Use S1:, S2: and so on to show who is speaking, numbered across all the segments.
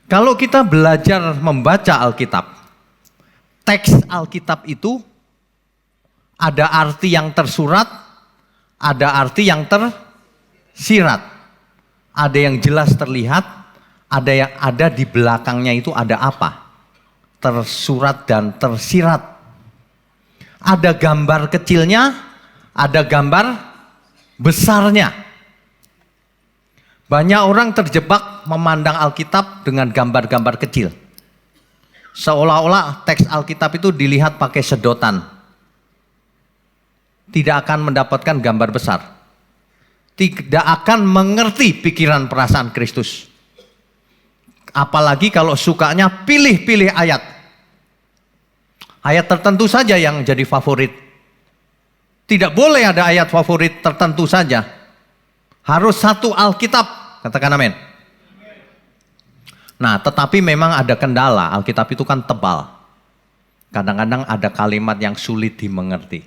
S1: Kalau kita belajar membaca Alkitab, teks Alkitab itu ada arti yang tersurat, ada arti yang tersirat. Ada yang jelas terlihat, ada yang ada di belakangnya itu ada apa? Tersurat dan tersirat. Ada gambar kecilnya, ada gambar besarnya. Banyak orang terjebak memandang Alkitab dengan gambar-gambar kecil. Seolah-olah teks Alkitab itu dilihat pakai sedotan. Tidak akan mendapatkan gambar besar. Tidak akan mengerti pikiran perasaan Kristus. Apalagi kalau sukanya pilih-pilih ayat. Ayat tertentu saja yang jadi favorit. Tidak boleh ada ayat favorit tertentu saja. Harus satu Alkitab, katakan amin. Nah, tetapi memang ada kendala, Alkitab itu kan tebal. Kadang-kadang ada kalimat yang sulit dimengerti.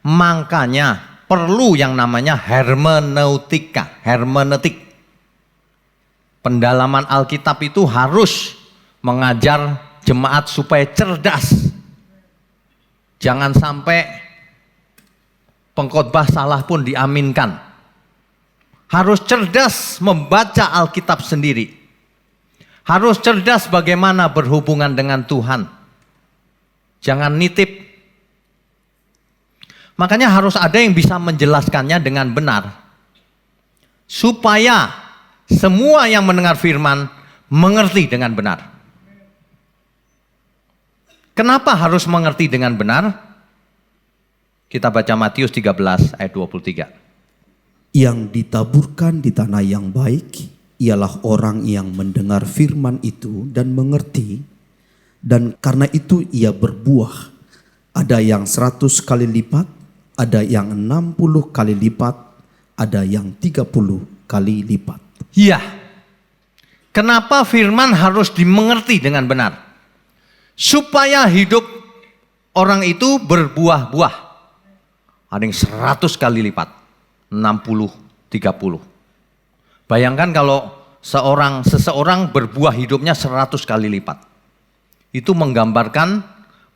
S1: Makanya perlu yang namanya hermeneutika, hermeneutik. Pendalaman Alkitab itu harus mengajar jemaat supaya cerdas. Jangan sampai pengkhotbah salah pun diaminkan. Harus cerdas membaca Alkitab sendiri. Harus cerdas bagaimana berhubungan dengan Tuhan. Jangan nitip. Makanya harus ada yang bisa menjelaskannya dengan benar. Supaya semua yang mendengar firman mengerti dengan benar. Kenapa harus mengerti dengan benar? Kita baca Matius 13 ayat 23.
S2: Yang ditaburkan di tanah yang baik ialah orang yang mendengar firman itu dan mengerti, dan karena itu ia berbuah. Ada yang 100 kali lipat, ada yang 60 kali lipat, ada yang 30 kali lipat.
S1: Iya. Kenapa firman harus dimengerti dengan benar? Supaya hidup orang itu berbuah-buah. Ada yang 100 kali lipat. 60, 30. Bayangkan kalau seseorang berbuah hidupnya 100 kali lipat. Itu menggambarkan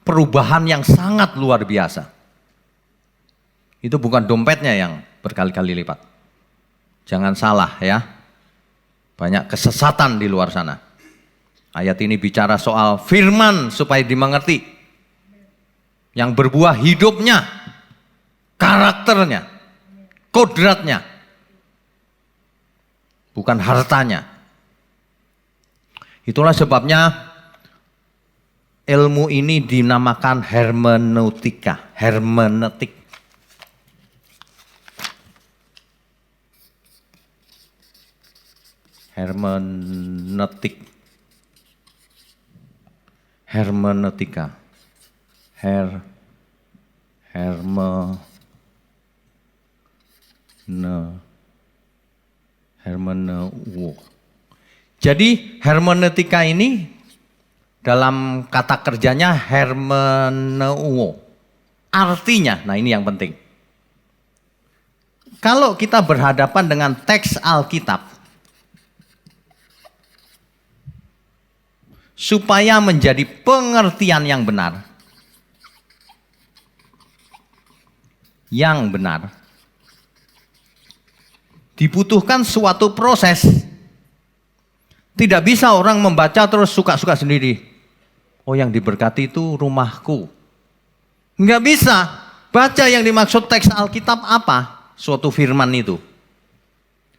S1: perubahan yang sangat luar biasa. Itu bukan dompetnya yang berkali-kali lipat. Jangan salah ya. Banyak kesesatan di luar sana. Ayat ini bicara soal firman supaya dimengerti. Yang berbuah hidupnya, karakternya, kodratnya, bukan hartanya. Itulah sebabnya ilmu ini dinamakan hermeneutika, hermeneutik. Hermeneutik. Hermeneutika. Hermeneuo. Jadi hermeneutika ini dalam kata kerjanya hermeneuo. Artinya, nah ini yang penting. Kalau kita berhadapan dengan teks Alkitab, supaya menjadi pengertian yang benar, dibutuhkan suatu proses. Tidak bisa orang membaca terus suka-suka sendiri. Oh, yang diberkati itu rumahku. Enggak bisa. Baca yang dimaksud teks Alkitab apa? Suatu firman itu.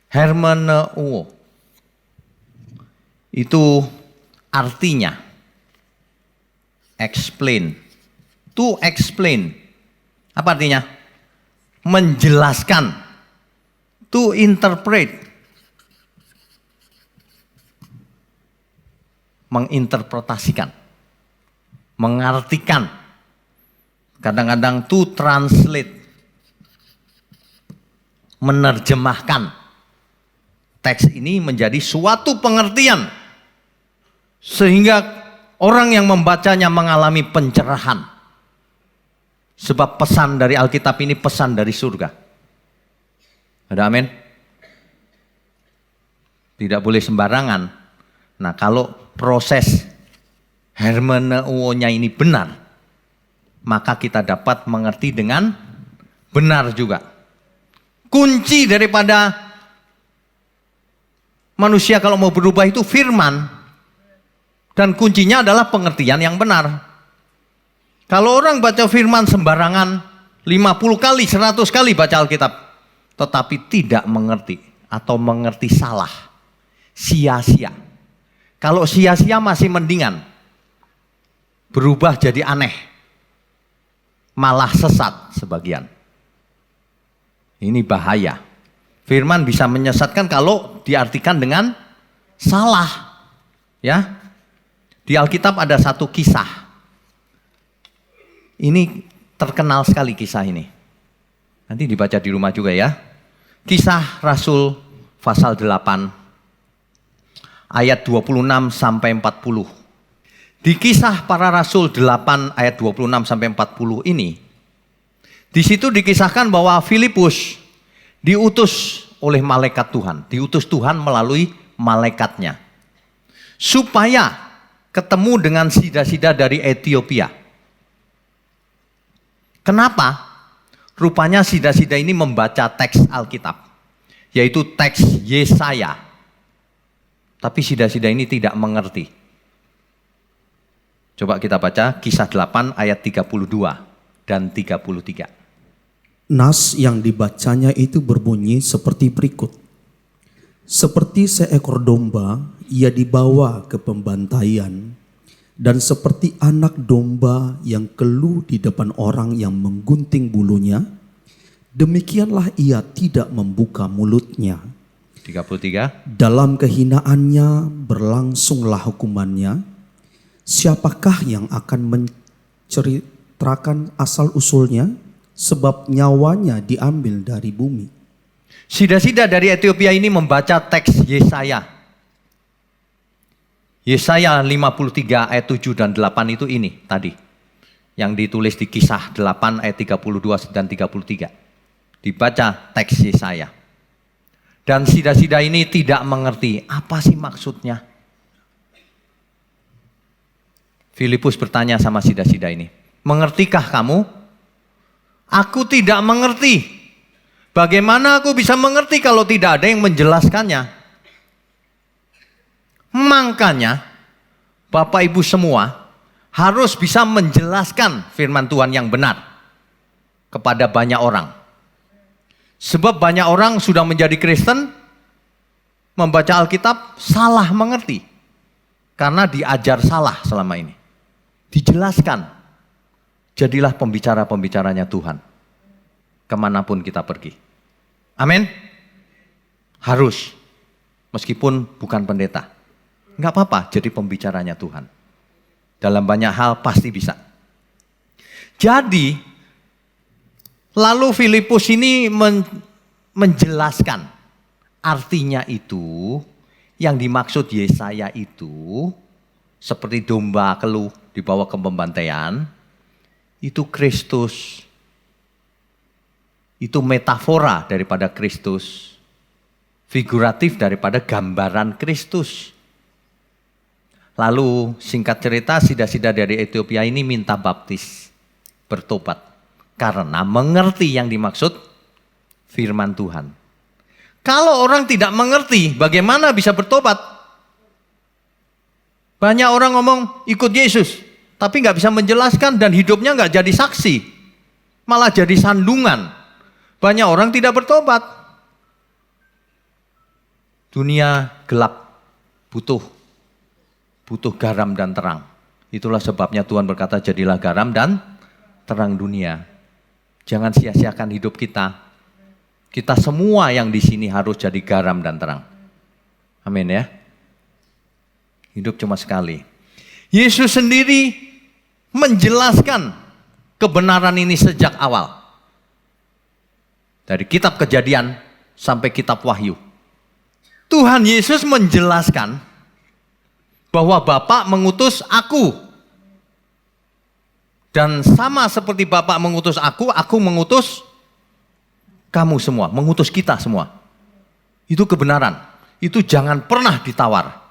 S1: Hermeneuo. Itu artinya. Explain. To explain. Apa artinya? Menjelaskan. To interpret. Menginterpretasikan. Mengartikan. Kadang-kadang to translate. Menerjemahkan. Teks ini menjadi suatu pengertian. Sehingga orang yang membacanya mengalami pencerahan. Sebab pesan dari Alkitab ini pesan dari surga. Ada amin? Tidak boleh sembarangan. Nah, kalau proses hermeneuonya ini benar, maka kita dapat mengerti dengan benar juga. Kunci daripada manusia kalau mau berubah itu firman. Dan kuncinya adalah pengertian yang benar. Kalau orang baca firman sembarangan, 50 kali, 100 kali baca Alkitab, tetapi tidak mengerti atau mengerti salah, sia-sia. Kalau sia-sia masih mendingan, berubah jadi aneh, malah sesat sebagian. Ini bahaya. Firman bisa menyesatkan kalau diartikan dengan salah. Ya. Di Alkitab ada satu kisah. Ini terkenal sekali kisah ini. Nanti dibaca di rumah juga ya. Kisah Rasul pasal 8 ayat 26 sampai 40. Di kisah para rasul 8 ayat 26 sampai 40 ini, di situ dikisahkan bahwa Filipus diutus oleh malaikat Tuhan, diutus Tuhan melalui malaikatnya, supaya ketemu dengan sida-sida dari Ethiopia. Kenapa? Rupanya sida-sida ini membaca teks Alkitab, yaitu teks Yesaya. Tapi sida-sida ini tidak mengerti. Coba kita baca kisah 8 ayat 32 dan 33.
S2: Nas yang dibacanya itu berbunyi seperti berikut. Seperti seekor domba, ia dibawa ke pembantaian, dan seperti anak domba yang keluh di depan orang yang menggunting bulunya, demikianlah ia tidak membuka mulutnya.
S1: 33.
S2: Dalam kehinaannya berlangsunglah hukumannya. Siapakah yang akan menceritakan asal-usulnya? Sebab nyawanya diambil dari bumi.
S1: Sida-sida dari Ethiopia ini membaca teks Yesaya. Yesaya 53 ayat 7 dan 8 itu ini tadi. Yang ditulis di kisah 8 ayat 32 dan 33. Dibaca teks Yesaya. Dan sida-sida ini tidak mengerti apa sih maksudnya. Filipus bertanya sama sida-sida ini, mengertikah kamu? Aku tidak mengerti. Bagaimana aku bisa mengerti kalau tidak ada yang menjelaskannya? Makanya Bapak Ibu semua harus bisa menjelaskan firman Tuhan yang benar kepada banyak orang. Sebab banyak orang sudah menjadi Kristen, membaca Alkitab salah mengerti. Karena diajar salah selama ini. Dijelaskan. Jadilah pembicara-pembicaranya Tuhan. Kemanapun kita pergi. Amin. Harus. Meskipun bukan pendeta. Enggak apa-apa jadi pembicaranya Tuhan. Dalam banyak hal pasti bisa. Jadi, lalu Filipus ini menjelaskan. Artinya itu, yang dimaksud Yesaya itu, seperti domba keluh dibawa ke pembantaian, itu Kristus. Itu metafora daripada Kristus. Figuratif daripada gambaran Kristus. Lalu singkat cerita sida-sida dari Ethiopia ini minta baptis. Bertobat. Karena mengerti yang dimaksud firman Tuhan. Kalau orang tidak mengerti bagaimana bisa bertobat? Banyak orang ngomong ikut Yesus. Tapi nggak bisa menjelaskan dan hidupnya nggak jadi saksi. Malah jadi sandungan. Banyak orang tidak bertobat. Dunia gelap, butuh garam dan terang. Itulah sebabnya Tuhan berkata jadilah garam dan terang dunia. Jangan sia-siakan hidup kita. Kita semua yang di sini harus jadi garam dan terang. Amin ya. Hidup cuma sekali. Yesus sendiri menjelaskan kebenaran ini sejak awal. Dari kitab Kejadian sampai kitab Wahyu. Tuhan Yesus menjelaskan bahwa Bapa mengutus aku. Dan sama seperti Bapa mengutus aku mengutus kamu semua, mengutus kita semua. Itu kebenaran. Itu jangan pernah ditawar.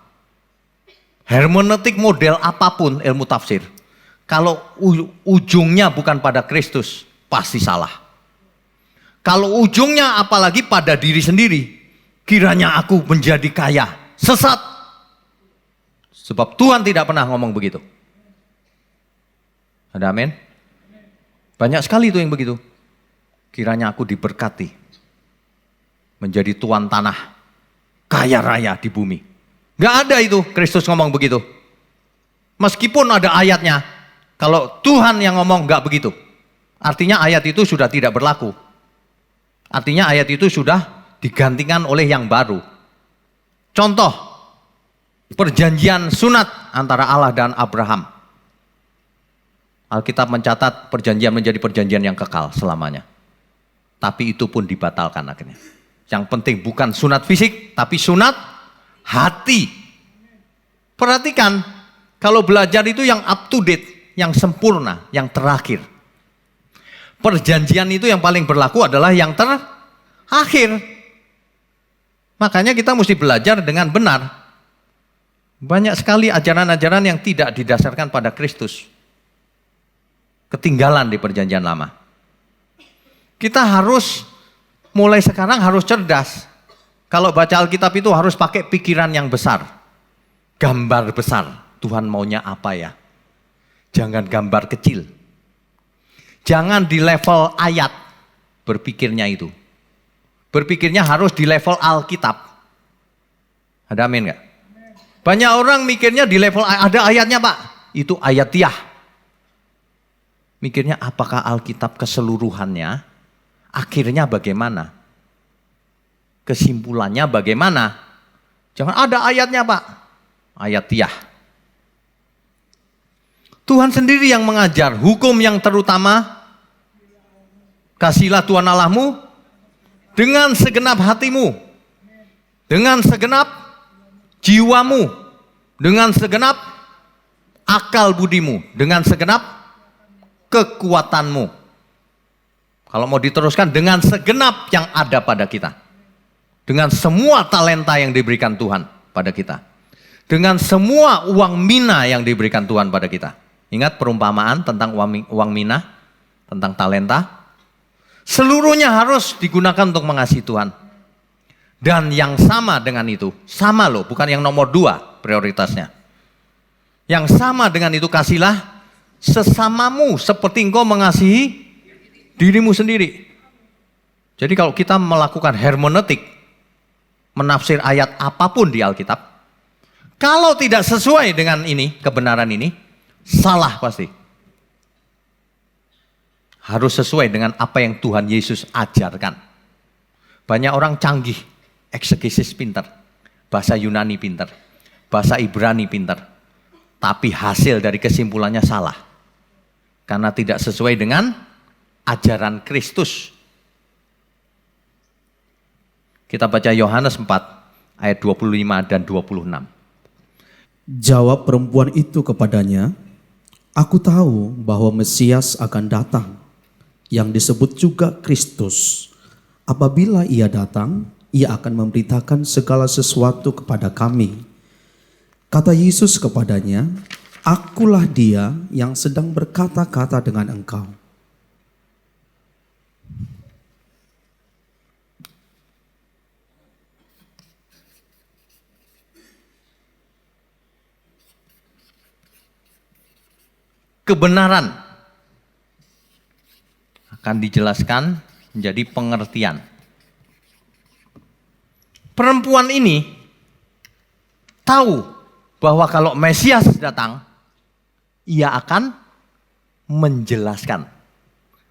S1: Hermeneutik model apapun ilmu tafsir, kalau ujungnya bukan pada Kristus, pasti salah. Kalau ujungnya apalagi pada diri sendiri, kiranya aku menjadi kaya, sesat. Sebab Tuhan tidak pernah ngomong begitu. Ada amin? Banyak sekali itu yang begitu. Kiranya aku diberkati, menjadi tuan tanah, kaya raya di bumi. Gak ada itu Kristus ngomong begitu. Meskipun ada ayatnya, kalau Tuhan yang ngomong gak begitu. Artinya ayat itu sudah tidak berlaku. Artinya ayat itu sudah digantikan oleh yang baru. Contoh, perjanjian sunat antara Allah dan Abraham. Alkitab mencatat perjanjian menjadi perjanjian yang kekal selamanya. Tapi itu pun dibatalkan akhirnya. Yang penting bukan sunat fisik, tapi sunat hati. Perhatikan, kalau belajar itu yang up to date, yang sempurna, yang terakhir. Perjanjian itu yang paling berlaku adalah yang terakhir. Makanya kita mesti belajar dengan benar. Banyak sekali ajaran-ajaran yang tidak didasarkan pada Kristus. Ketinggalan di perjanjian lama. Kita harus mulai sekarang harus cerdas. Kalau baca Alkitab itu harus pakai pikiran yang besar. Gambar besar. Tuhan maunya apa ya? Jangan gambar kecil. Jangan di level ayat berpikirnya itu. Berpikirnya harus di level Alkitab. Ada amin nggak? Banyak orang mikirnya di level ada ayatnya Pak. Itu ayatiah. Mikirnya apakah Alkitab keseluruhannya, akhirnya bagaimana? Kesimpulannya bagaimana? Jangan ada ayatnya Pak. Ayatiah. Tuhan sendiri yang mengajar hukum yang terutama, kasihlah Tuhan Allahmu dengan segenap hatimu, dengan segenap jiwamu, dengan segenap akal budimu, dengan segenap kekuatanmu. Kalau mau diteruskan, dengan segenap yang ada pada kita. Dengan semua talenta yang diberikan Tuhan pada kita. Dengan semua uang mina yang diberikan Tuhan pada kita. Ingat perumpamaan tentang uang mina, tentang talenta. Seluruhnya harus digunakan untuk mengasihi Tuhan. Dan yang sama dengan itu, sama loh, bukan yang nomor 2 prioritasnya. Yang sama dengan itu, kasihlah sesamamu seperti engkau mengasihi dirimu sendiri. Jadi kalau kita melakukan hermeneutik, menafsir ayat apapun di Alkitab, kalau tidak sesuai dengan ini, kebenaran ini, salah pasti. Harus sesuai dengan apa yang Tuhan Yesus ajarkan. Banyak orang canggih, eksegesis pintar, bahasa Yunani pintar, bahasa Ibrani pintar, tapi hasil dari kesimpulannya salah. Karena tidak sesuai dengan ajaran Kristus. Kita baca Yohanes 4 ayat 25 dan 26.
S2: Jawab perempuan itu kepadanya, aku tahu bahwa Mesias akan datang, yang disebut juga Kristus. Apabila ia datang, ia akan memberitakan segala sesuatu kepada kami. Kata Yesus kepadanya, akulah dia yang sedang berkata-kata dengan engkau.
S1: Kebenaran akan dijelaskan menjadi pengertian. Perempuan ini tahu bahwa kalau Mesias datang, ia akan menjelaskan.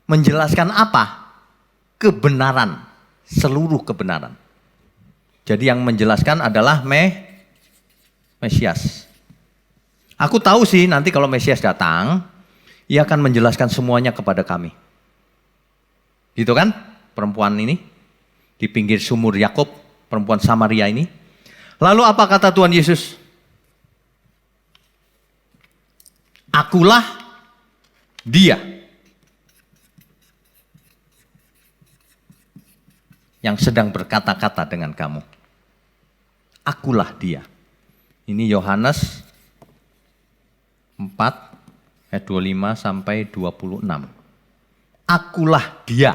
S1: Menjelaskan apa? Kebenaran, seluruh kebenaran. Jadi yang menjelaskan adalah Mesias. Aku tahu sih nanti kalau Mesias datang, ia akan menjelaskan semuanya kepada kami. Gitu kan? Perempuan ini di pinggir sumur Yakub, perempuan Samaria ini. Lalu apa kata Tuhan Yesus? Akulah dia yang sedang berkata-kata dengan kamu. Akulah dia. Ini Yohanes 4 ayat 25 sampai 26. Akulah dia,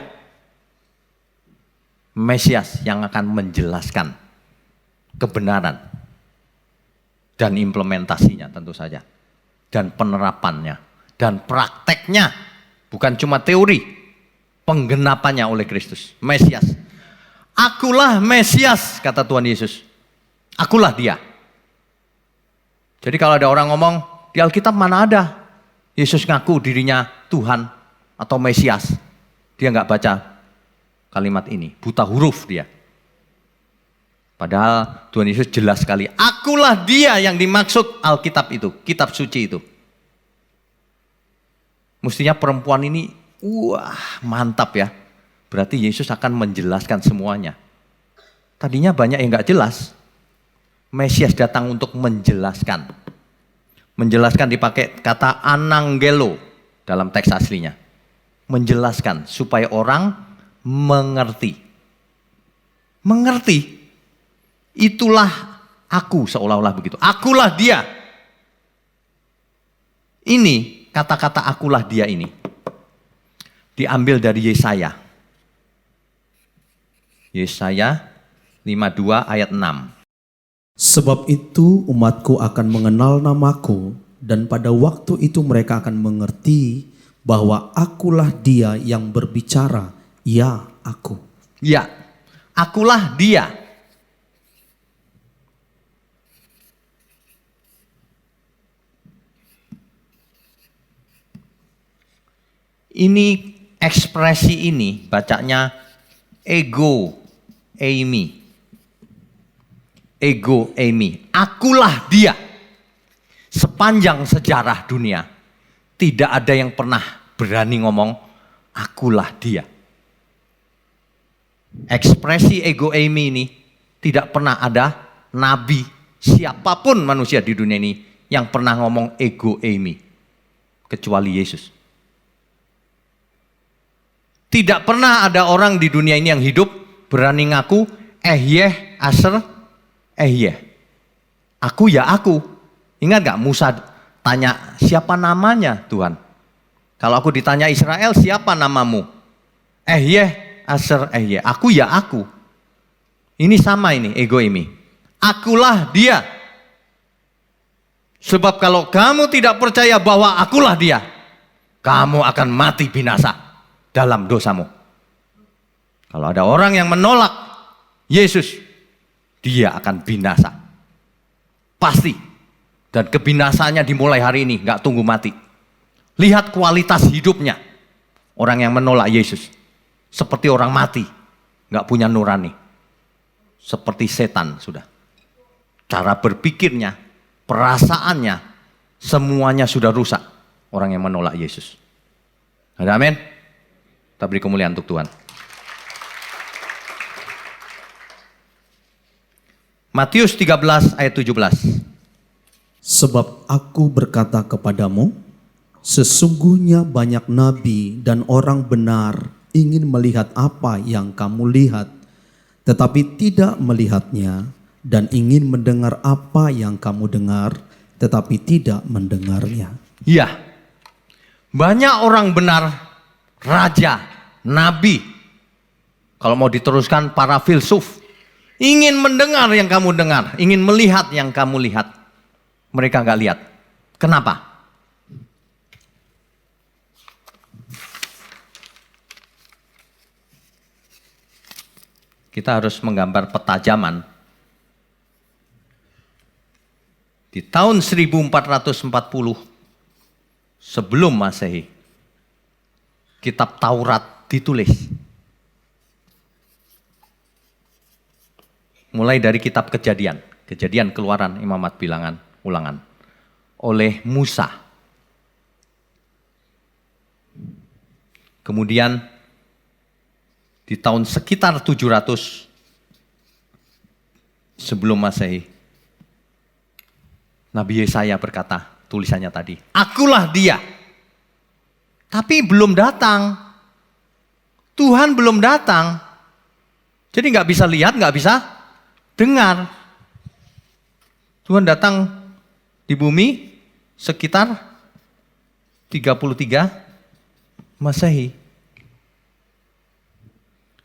S1: Mesias yang akan menjelaskan kebenaran dan implementasinya tentu saja. Dan penerapannya dan prakteknya, bukan cuma teori, penggenapannya oleh Kristus, Mesias. Akulah Mesias, kata Tuhan Yesus. Akulah dia. Jadi kalau ada orang ngomong, di Alkitab mana ada Yesus ngaku dirinya Tuhan atau Mesias, dia nggak baca kalimat ini, buta huruf dia. Padahal Tuhan Yesus jelas sekali, akulah dia yang dimaksud Alkitab itu, kitab suci itu. Mestinya perempuan ini, wah mantap ya. Berarti Yesus akan menjelaskan semuanya. Tadinya banyak yang gak jelas. Mesias datang untuk menjelaskan. Menjelaskan dipakai kata ananggelo dalam teks aslinya. Menjelaskan supaya orang mengerti. Mengerti. Itulah aku, seolah-olah begitu. Akulah dia. Ini kata-kata akulah dia ini diambil dari Yesaya. Yesaya 52 ayat 6.
S2: Sebab itu umatku akan mengenal namaku, dan pada waktu itu mereka akan mengerti bahwa akulah dia yang berbicara, ya aku.
S1: Ya, akulah dia. Ini ekspresi ini bacanya ego eimi. Ego eimi. Akulah dia. Sepanjang sejarah dunia tidak ada yang pernah berani ngomong akulah dia. Ekspresi ego eimi ini tidak pernah ada nabi siapapun manusia di dunia ini yang pernah ngomong ego eimi kecuali Yesus. Tidak pernah ada orang di dunia ini yang hidup berani ngaku ehyeh aser ehyeh. Aku ya aku. Ingat gak Musa tanya siapa namanya Tuhan? Kalau aku ditanya Israel siapa namamu? Ehyeh aser ehyeh. Aku ya aku. Ini sama ini ego ini. Akulah dia. Sebab kalau kamu tidak percaya bahwa akulah dia, kamu akan mati binasa dalam dosamu. Kalau ada orang yang menolak Yesus, dia akan binasa. Pasti. Dan kebinasaannya dimulai hari ini, gak tunggu mati. Lihat kualitas hidupnya. Orang yang menolak Yesus. Seperti orang mati, gak punya nurani. Seperti setan sudah. Cara berpikirnya, perasaannya, semuanya sudah rusak. Orang yang menolak Yesus. Ada amin? Kita beri kemuliaan untuk Tuhan. Matius 13 ayat 17.
S2: Sebab aku berkata kepadamu, sesungguhnya banyak nabi dan orang benar ingin melihat apa yang kamu lihat, tetapi tidak melihatnya, dan ingin mendengar apa yang kamu dengar, tetapi tidak mendengarnya.
S1: Iya, banyak orang benar, raja, nabi, kalau mau diteruskan para filsuf, ingin mendengar yang kamu dengar, ingin melihat yang kamu lihat. Mereka nggak lihat. Kenapa? Kita harus menggambar peta zaman. Di tahun 1440 sebelum Masehi, kitab Taurat ditulis. Mulai dari kitab Kejadian, Keluaran, Imamat, Bilangan, Ulangan, oleh Musa. Kemudian di tahun sekitar 700 sebelum Masehi, Nabi Yesaya berkata, tulisannya tadi, akulah dia. Tapi belum datang. Tuhan belum datang. Jadi nggak bisa lihat, nggak bisa dengar. Tuhan datang di bumi sekitar 33 Masehi.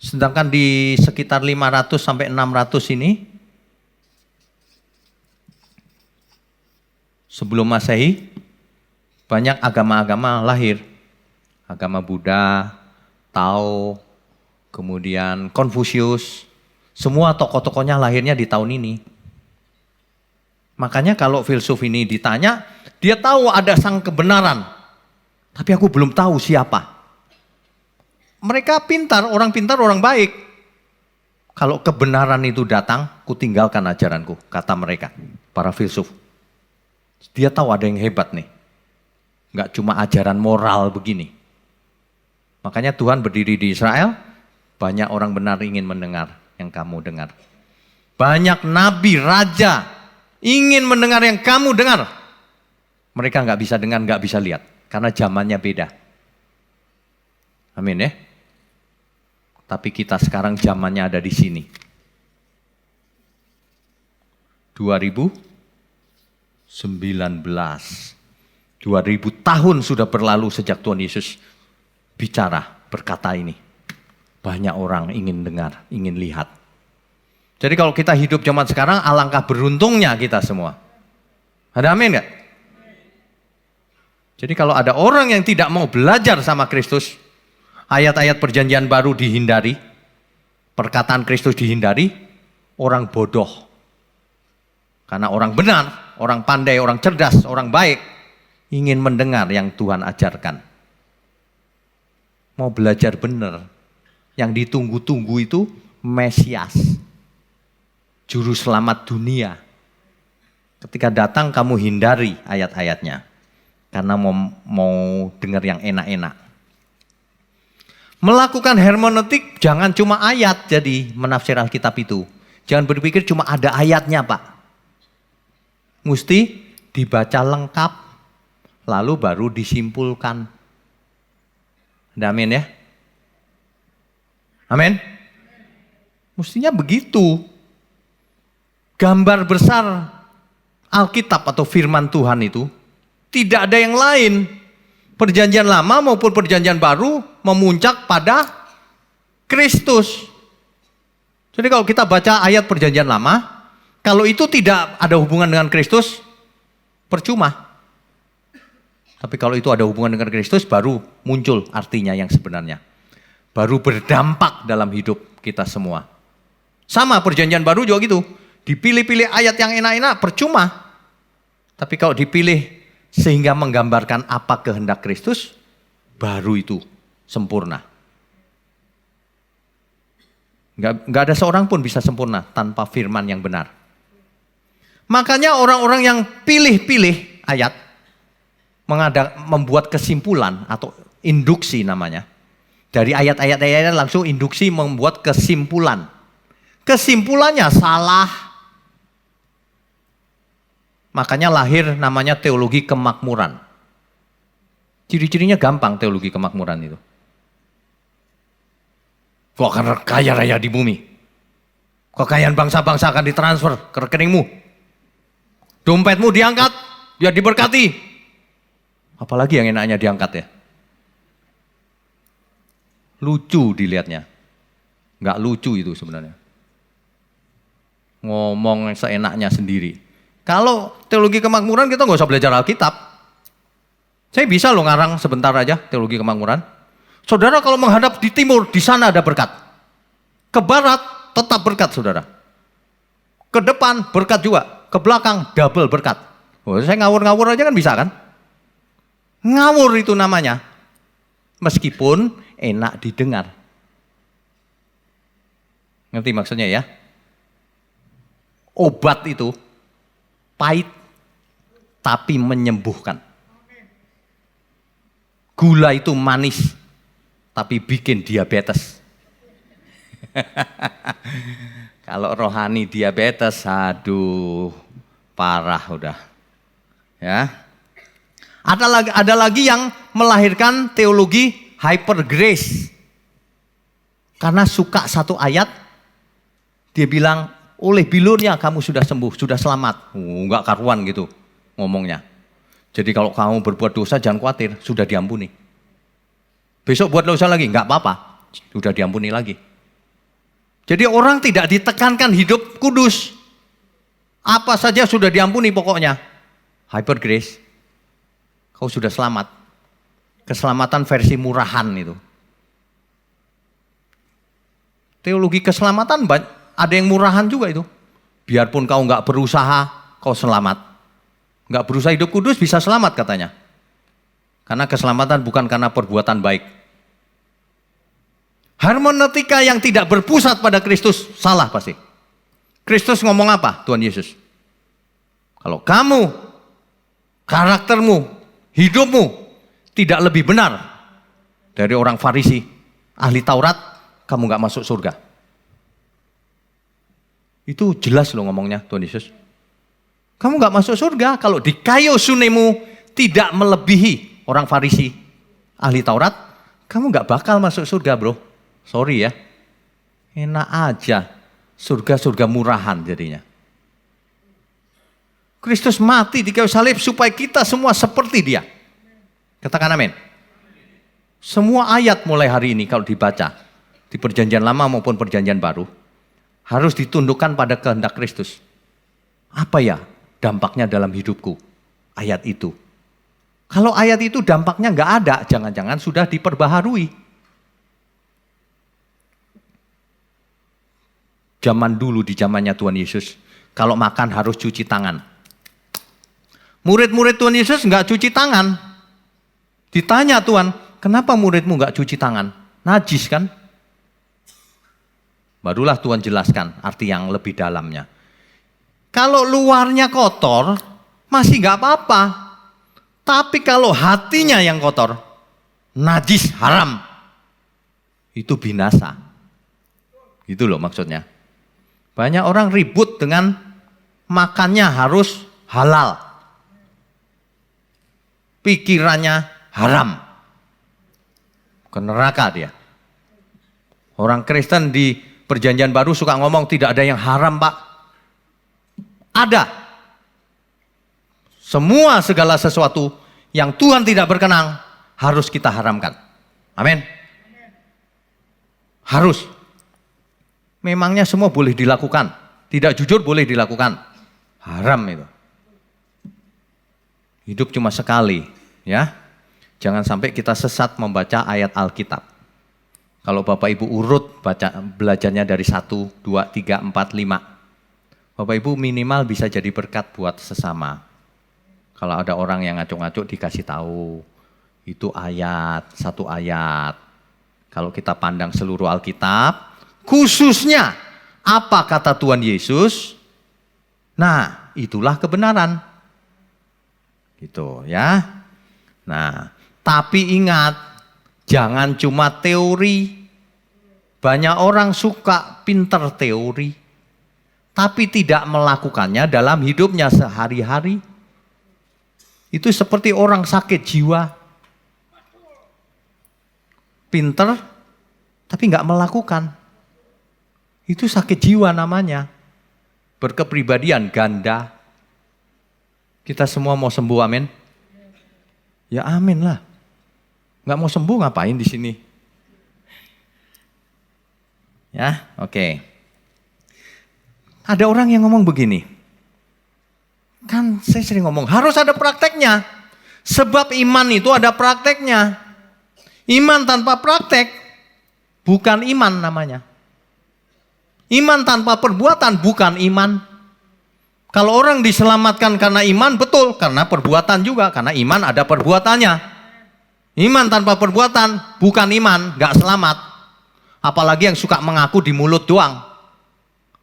S1: Sedangkan di sekitar 500 sampai 600 ini sebelum Masehi banyak agama-agama lahir. Agama Buddha, Tao, kemudian Konfusius. Semua tokoh-tokohnya lahirnya di tahun ini. Makanya kalau filsuf ini ditanya, dia tahu ada sang kebenaran. Tapi aku belum tahu siapa. Mereka pintar, orang baik. Kalau kebenaran itu datang, ku tinggalkan ajaranku, kata mereka, para filsuf. Dia tahu ada yang hebat nih. Enggak cuma ajaran moral begini. Makanya Tuhan berdiri di Israel, banyak orang benar ingin mendengar yang kamu dengar. Banyak nabi, raja ingin mendengar yang kamu dengar. Mereka nggak bisa dengar, nggak bisa lihat. Karena zamannya beda. Amin ya. Tapi kita sekarang zamannya ada di sini. 2019. 2000 tahun sudah berlalu sejak Tuhan Yesus bicara, berkata ini. Banyak orang ingin dengar, ingin lihat. Jadi kalau kita hidup zaman sekarang, alangkah beruntungnya kita semua. Ada amin nggak? Jadi kalau ada orang yang tidak mau belajar sama Kristus, ayat-ayat perjanjian baru dihindari, perkataan Kristus dihindari, orang bodoh. Karena orang benar, orang pandai, orang cerdas, orang baik, ingin mendengar yang Tuhan ajarkan. Mau belajar benar. Yang ditunggu-tunggu itu Mesias. Juru selamat dunia. Ketika datang kamu hindari ayat-ayatnya. Karena mau dengar yang enak-enak. Melakukan hermeneutik jangan cuma ayat jadi menafsir Alkitab itu. Jangan berpikir cuma ada ayatnya Pak. Mesti dibaca lengkap. Lalu baru disimpulkan. Amin ya? Amin? Mestinya begitu. Gambar besar Alkitab atau firman Tuhan itu tidak ada yang lain. Perjanjian lama maupun perjanjian baru memuncak pada Kristus. Jadi kalau kita baca ayat perjanjian lama, kalau itu tidak ada hubungan dengan Kristus, percuma. Tapi kalau itu ada hubungan dengan Kristus, baru muncul artinya yang sebenarnya. Baru berdampak dalam hidup kita semua. Sama perjanjian baru juga gitu. Dipilih-pilih ayat yang enak-enak, percuma. Tapi kalau dipilih sehingga menggambarkan apa kehendak Kristus, baru itu sempurna. Nggak ada seorang pun bisa sempurna tanpa firman yang benar. Makanya orang-orang yang pilih-pilih ayat, membuat kesimpulan atau induksi namanya. Dari ayat-ayat langsung induksi membuat kesimpulan. Kesimpulannya salah. Makanya lahir namanya teologi kemakmuran. Ciri-cirinya gampang teologi kemakmuran itu. Kau akan kaya raya di bumi. Kekayaan bangsa-bangsa akan ditransfer ke rekeningmu. Dompetmu diangkat, biar diberkati. Apalagi yang enaknya diangkat ya. Lucu dilihatnya. Nggak lucu itu sebenarnya. Ngomong seenaknya sendiri. Kalau teologi kemakmuran kita nggak usah belajar Alkitab. Saya bisa loh ngarang sebentar aja teologi kemakmuran. Saudara kalau menghadap di timur, di sana ada berkat. Ke barat tetap berkat saudara. Ke depan berkat juga. Ke belakang double berkat. Oh, saya ngawur-ngawur aja kan bisa kan? Ngawur itu namanya. Meskipun enak didengar. Ngerti maksudnya ya? Obat itu pahit tapi menyembuhkan. Gula itu manis tapi bikin diabetes. Kalau rohani diabetes, aduh parah udah. Ya. Ada lagi yang melahirkan teologi hyper grace. Karena suka satu ayat, dia bilang, oleh bilurnya kamu sudah sembuh, sudah selamat. Enggak karuan gitu ngomongnya. Jadi kalau kamu berbuat dosa jangan khawatir, sudah diampuni. Besok buat dosa lagi, nggak apa-apa, sudah diampuni lagi. Jadi orang tidak ditekankan hidup kudus. Apa saja sudah diampuni pokoknya. Hyper grace, kau sudah selamat. Keselamatan versi murahan itu. Teologi keselamatan ada yang murahan juga itu. Biarpun kau nggak berusaha, kau selamat. Nggak berusaha hidup kudus bisa selamat katanya. Karena keselamatan bukan karena perbuatan baik. Hermeneutika yang tidak berpusat pada Kristus salah pasti. Kristus ngomong apa? Tuhan Yesus. Kalau kamu, karaktermu, hidupmu tidak lebih benar dari orang Farisi, ahli Taurat, kamu nggak masuk surga. Itu jelas loh ngomongnya Tuhan Yesus. Kamu nggak masuk surga kalau di kayu sunemu tidak melebihi orang Farisi, ahli Taurat, kamu nggak bakal masuk surga bro. Sorry ya, enak aja, surga-surga murahan jadinya. Kristus mati di kayu salib supaya kita semua seperti dia. Katakan amin. Semua ayat mulai hari ini kalau dibaca, di perjanjian lama maupun perjanjian baru, harus ditundukkan pada kehendak Kristus. Apa ya dampaknya dalam hidupku? Ayat itu. Kalau ayat itu dampaknya nggak ada, jangan-jangan sudah diperbaharui. Zaman dulu di zamannya Tuhan Yesus, kalau makan harus cuci tangan. Murid-murid Tuhan Yesus nggak cuci tangan. Ditanya Tuhan, kenapa muridmu nggak cuci tangan? Najis kan? Barulah Tuhan jelaskan arti yang lebih dalamnya. Kalau luarnya kotor, masih nggak apa-apa. Tapi kalau hatinya yang kotor, najis, haram, itu binasa. Itu loh maksudnya. Banyak orang ribut dengan makannya harus halal. Pikirannya haram. Ke neraka dia. Orang Kristen di perjanjian baru suka ngomong tidak ada yang haram pak. Ada. Semua segala sesuatu yang Tuhan tidak berkenan harus kita haramkan. Amin. Harus. Memangnya semua boleh dilakukan. Tidak jujur boleh dilakukan. Haram itu. Hidup cuma sekali, ya. Jangan sampai kita sesat membaca ayat Alkitab. Kalau Bapak Ibu urut belajarnya dari 1, 2, 3, 4, 5. Bapak Ibu minimal bisa jadi berkat buat sesama. Kalau ada orang yang ngacuk-ngacuk dikasih tahu. Itu ayat, satu ayat. Kalau kita pandang seluruh Alkitab, khususnya apa kata Tuhan Yesus, nah itulah kebenaran. Gitu ya. Nah, tapi ingat, jangan cuma teori. Banyak orang suka pinter teori, tapi tidak melakukannya dalam hidupnya sehari-hari. Itu seperti orang sakit jiwa. Pinter, tapi nggak melakukan. Itu sakit jiwa namanya. Berkepribadian ganda. Kita semua mau sembuh, amin? Ya amin lah. Nggak mau sembuh ngapain di sini? Ya, oke. Ada orang yang ngomong begini. Kan saya sering ngomong, harus ada prakteknya. Sebab iman itu ada prakteknya. Iman tanpa praktek bukan iman namanya. Iman tanpa perbuatan bukan iman. Kalau orang diselamatkan karena iman, betul, karena perbuatan juga, karena iman ada perbuatannya. Iman tanpa perbuatan bukan iman, gak selamat. Apalagi yang suka mengaku di mulut doang.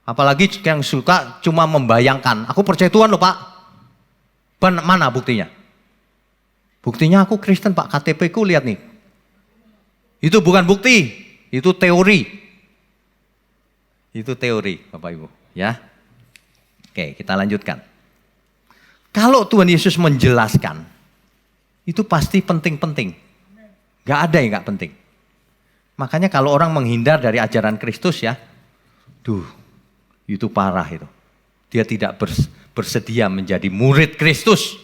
S1: Apalagi yang suka cuma membayangkan, aku percaya Tuhan loh pak. Mana buktinya? Buktinya aku Kristen pak, KTP ku lihat nih. Itu bukan bukti, itu teori. Itu teori Bapak Ibu ya. Oke, kita lanjutkan. Kalau Tuhan Yesus menjelaskan, itu pasti penting-penting. Gak ada yang gak penting. Makanya kalau orang menghindar dari ajaran Kristus ya, itu parah itu. Dia tidak bersedia menjadi murid Kristus.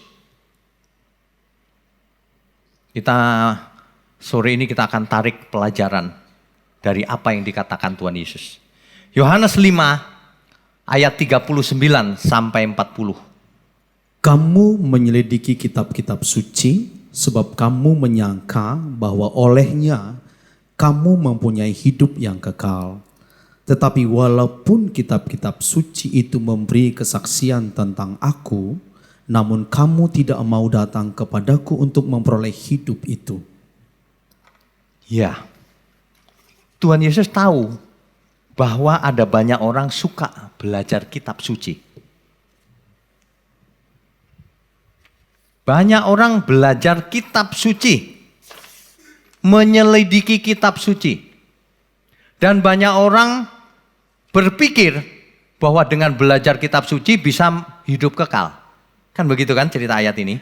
S1: Sore ini kita akan tarik pelajaran dari apa yang dikatakan Tuhan Yesus. Yohanes 5 ayat 39 sampai 40.
S2: Kamu menyelidiki kitab-kitab suci sebab kamu menyangka bahwa olehnya kamu mempunyai hidup yang kekal. Tetapi walaupun kitab-kitab suci itu memberi kesaksian tentang aku, namun kamu tidak mau datang kepadaku untuk memperoleh hidup itu.
S1: Ya, Tuhan Yesus tahu bahwa ada banyak orang suka belajar kitab suci. Banyak orang belajar kitab suci, menyelidiki kitab suci. Dan banyak orang berpikir bahwa dengan belajar kitab suci bisa hidup kekal. Kan begitu kan cerita ayat ini?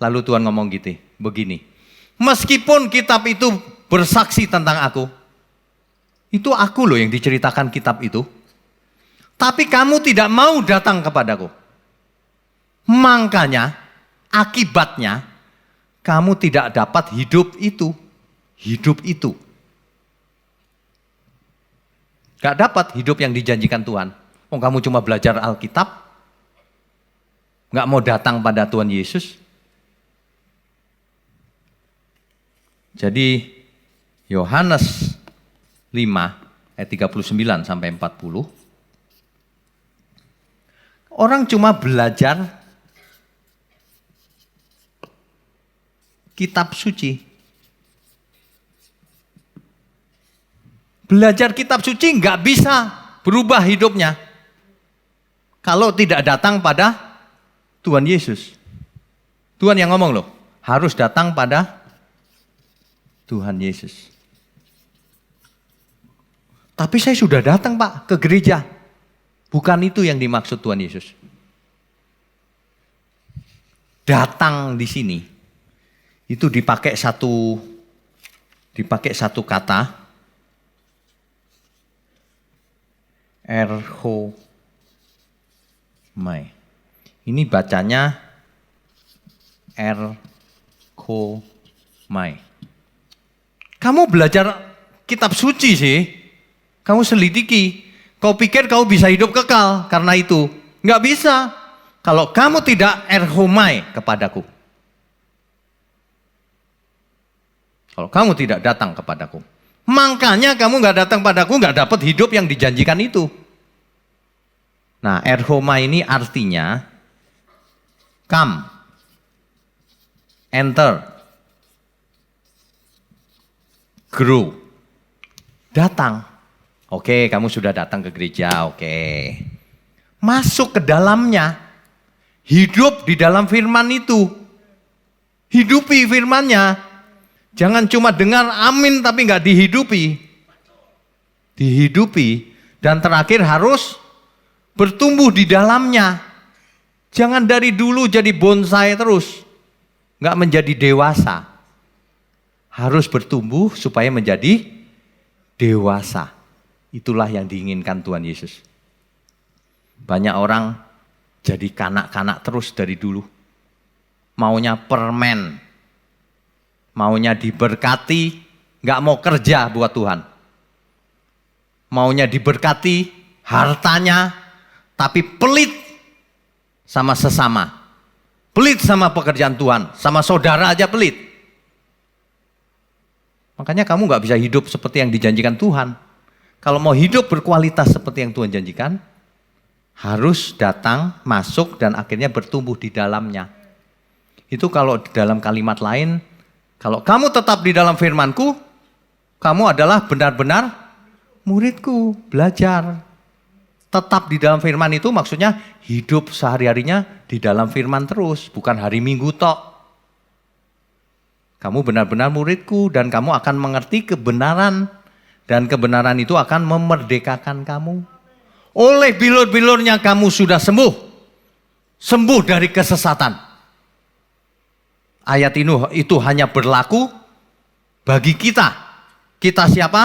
S1: Lalu Tuhan ngomong gitu, begini. Meskipun kitab itu bersaksi tentang aku, itu aku loh yang diceritakan kitab itu. Tapi kamu tidak mau datang kepadaku. Makanya, akibatnya, kamu tidak dapat hidup itu. Hidup itu. Gak dapat hidup yang dijanjikan Tuhan. Oh, kamu cuma belajar Alkitab, gak mau datang pada Tuhan Yesus. Jadi, Yohanes 5 ayat 39 sampai 40. Orang cuma belajar kitab suci. Belajar kitab suci nggak bisa berubah hidupnya kalau tidak datang pada Tuhan Yesus. Tuhan yang ngomong loh, harus datang pada Tuhan Yesus. Tapi saya sudah datang Pak ke gereja. Bukan itu yang dimaksud Tuhan Yesus. Datang di sini itu dipakai satu kata, erchomai. Ini bacanya erchomai. Kamu belajar kitab suci sih, kamu selidiki, kau pikir kau bisa hidup kekal karena itu. Nggak bisa, kalau kamu tidak erchomai kepadaku. Kalau kamu tidak datang kepadaku. Makanya kamu nggak datang padaku, nggak dapat hidup yang dijanjikan itu. Nah, erchomai ini artinya come, enter, grow, datang. Oke, kamu sudah datang ke gereja, oke. Masuk ke dalamnya, hidup di dalam firman itu. Hidupi firmannya. Jangan cuma dengar amin tapi nggak dihidupi. Dihidupi dan terakhir harus bertumbuh di dalamnya. Jangan dari dulu jadi bonsai terus. Nggak menjadi dewasa. Harus bertumbuh supaya menjadi dewasa. Itulah yang diinginkan Tuhan Yesus. Banyak orang jadi kanak-kanak terus dari dulu. Maunya permen. Maunya diberkati, nggak mau kerja buat Tuhan. Maunya diberkati, hartanya, tapi pelit sama sesama. Pelit sama pekerjaan Tuhan, sama saudara aja pelit. Makanya kamu nggak bisa hidup seperti yang dijanjikan Tuhan. Kalau mau hidup berkualitas seperti yang Tuhan janjikan, harus datang, masuk, dan akhirnya bertumbuh di dalamnya. Itu kalau di dalam kalimat lain, kalau kamu tetap di dalam firman-Ku, kamu adalah benar-benar murid-Ku, belajar. Tetap di dalam firman itu maksudnya hidup sehari-harinya di dalam firman terus, bukan hari Minggu tok. Kamu benar-benar murid-Ku dan kamu akan mengerti kebenaran. Dan kebenaran itu akan memerdekakan kamu. Oleh bilur-bilurnya kamu sudah sembuh. Sembuh dari kesesatan. Ayat ini itu hanya berlaku bagi kita. Kita siapa?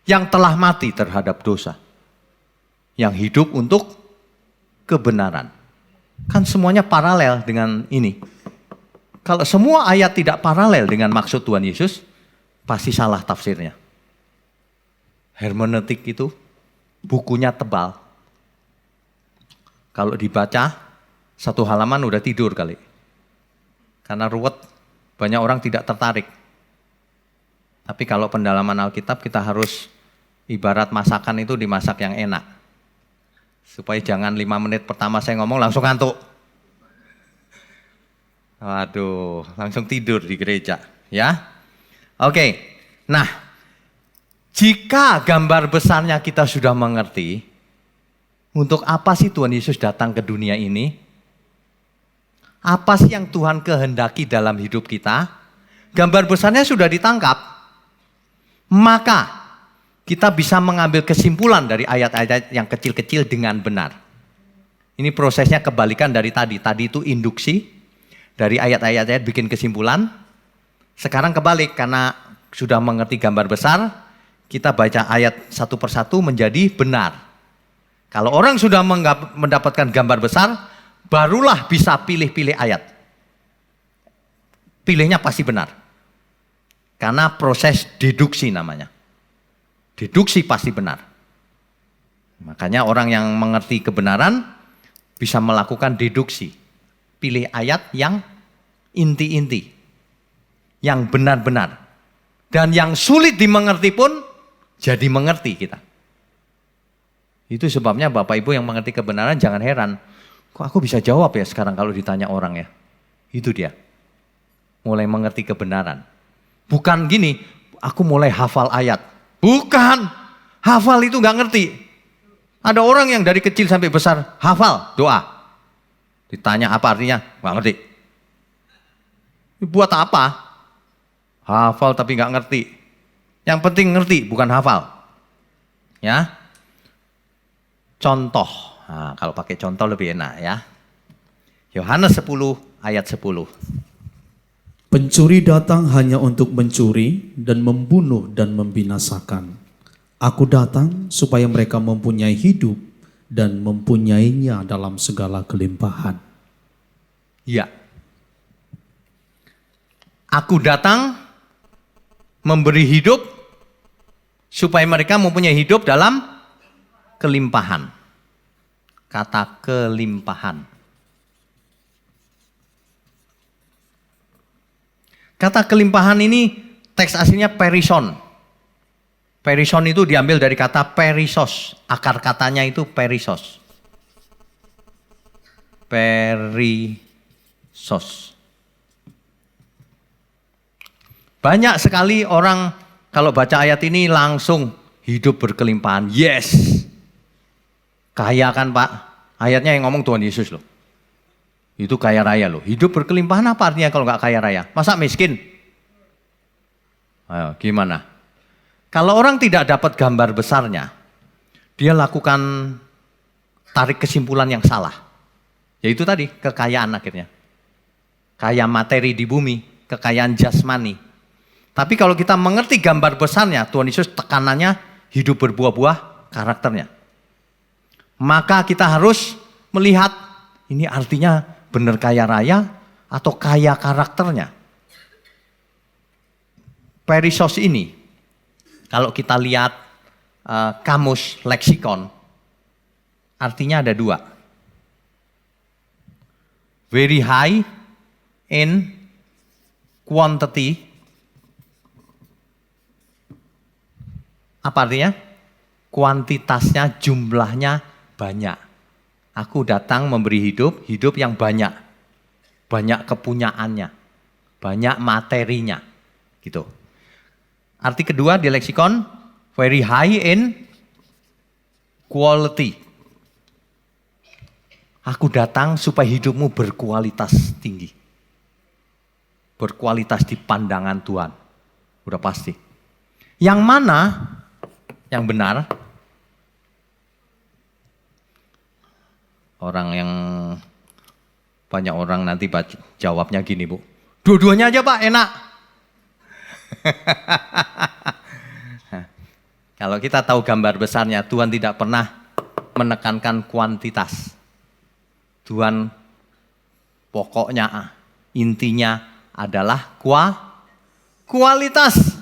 S1: Yang telah mati terhadap dosa. Yang hidup untuk kebenaran. Kan semuanya paralel dengan ini. Kalau semua ayat tidak paralel dengan maksud Tuhan Yesus, pasti salah tafsirnya. Hermeneutik itu bukunya tebal. Kalau dibaca, satu halaman udah tidur kali. Karena ruwet, banyak orang tidak tertarik. Tapi kalau pendalaman Alkitab kita harus ibarat masakan itu dimasak yang enak. Supaya jangan 5 menit pertama saya ngomong langsung ngantuk. Waduh, langsung tidur di gereja. Ya, oke. Nah, jika gambar besarnya kita sudah mengerti, untuk apa sih Tuhan Yesus datang ke dunia ini? Apa sih yang Tuhan kehendaki dalam hidup kita? Gambar besarnya sudah ditangkap. Maka kita bisa mengambil kesimpulan dari ayat-ayat yang kecil-kecil dengan benar. Ini prosesnya kebalikan dari tadi. Tadi itu induksi, dari ayat-ayat bikin kesimpulan. Sekarang kebalik, karena sudah mengerti gambar besar, kita baca ayat satu persatu menjadi benar. Kalau orang sudah mendapatkan gambar besar, barulah bisa pilih-pilih ayat. Pilihnya pasti benar. Karena proses deduksi namanya. Deduksi pasti benar. Makanya orang yang mengerti kebenaran bisa melakukan deduksi. Pilih ayat yang inti-inti. Yang benar-benar. Dan yang sulit dimengerti pun jadi mengerti kita. Itu sebabnya Bapak Ibu yang mengerti kebenaran jangan heran. Kok aku bisa jawab ya sekarang kalau ditanya orang ya? Itu dia. Mulai mengerti kebenaran. Bukan gini, aku mulai hafal ayat. Bukan. Hafal itu nggak ngerti. Ada orang yang dari kecil sampai besar hafal doa. Ditanya apa artinya? Nggak ngerti. Buat apa? Hafal tapi nggak ngerti. Yang penting ngerti, bukan hafal. Ya. Contoh, nah, kalau pakai contoh lebih enak ya. Yohanes 10 ayat 10.
S2: Pencuri datang hanya untuk mencuri dan membunuh dan membinasakan. Aku datang supaya mereka mempunyai hidup dan mempunyainya dalam segala kelimpahan.
S1: Ya. Aku datang memberi hidup supaya mereka mempunyai hidup dalam kelimpahan. Kata kelimpahan. Kata kelimpahan ini teks aslinya perison. Perison itu diambil dari kata perisos. Akar katanya itu perisos. Perisos. Banyak sekali orang kalau baca ayat ini langsung hidup berkelimpahan. Yes. Kaya kan Pak? Ayatnya yang ngomong Tuhan Yesus loh. Itu kaya raya loh. Hidup berkelimpahan apa artinya kalau nggak kaya raya? Masa miskin? Ayo, gimana? Kalau orang tidak dapat gambar besarnya, dia lakukan tarik kesimpulan yang salah. Yaitu tadi, kekayaan akhirnya. Kaya materi di bumi, kekayaan jasmani. Tapi kalau kita mengerti gambar besarnya, Tuhan Yesus tekanannya hidup berbuah-buah karakternya. Maka kita harus melihat ini artinya benar kaya raya atau kaya karakternya. Perisos ini, kalau kita lihat kamus leksikon, artinya ada dua. Very high in quantity. Apa artinya? Kuantitasnya, jumlahnya banyak. Aku datang memberi hidup, hidup yang banyak. Banyak kepunyaannya. Banyak materinya. Gitu. Arti kedua di leksikon, very high in quality. Aku datang supaya hidupmu berkualitas tinggi. Berkualitas di pandangan Tuhan. Udah pasti. Yang mana yang benar? Orang yang banyak orang nanti jawabnya gini Bu. Dua-duanya aja Pak enak. Kalau kita tahu gambar besarnya, Tuhan tidak pernah menekankan kuantitas. Tuhan pokoknya, intinya adalah kualitas.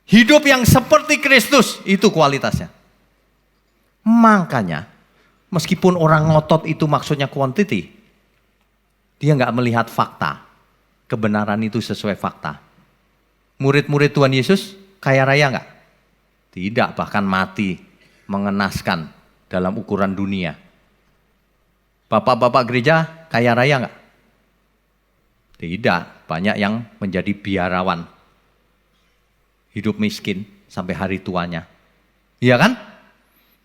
S1: Hidup yang seperti Kristus itu kualitasnya. Makanya meskipun orang ngotot itu maksudnya quantity, dia nggak melihat fakta. Kebenaran itu sesuai fakta. Murid-murid Tuhan Yesus kaya raya nggak? Tidak, bahkan mati mengenaskan dalam ukuran dunia. Bapak-bapak gereja kaya raya nggak? Tidak, banyak yang menjadi biarawan. Hidup miskin sampai hari tuanya. Iya kan?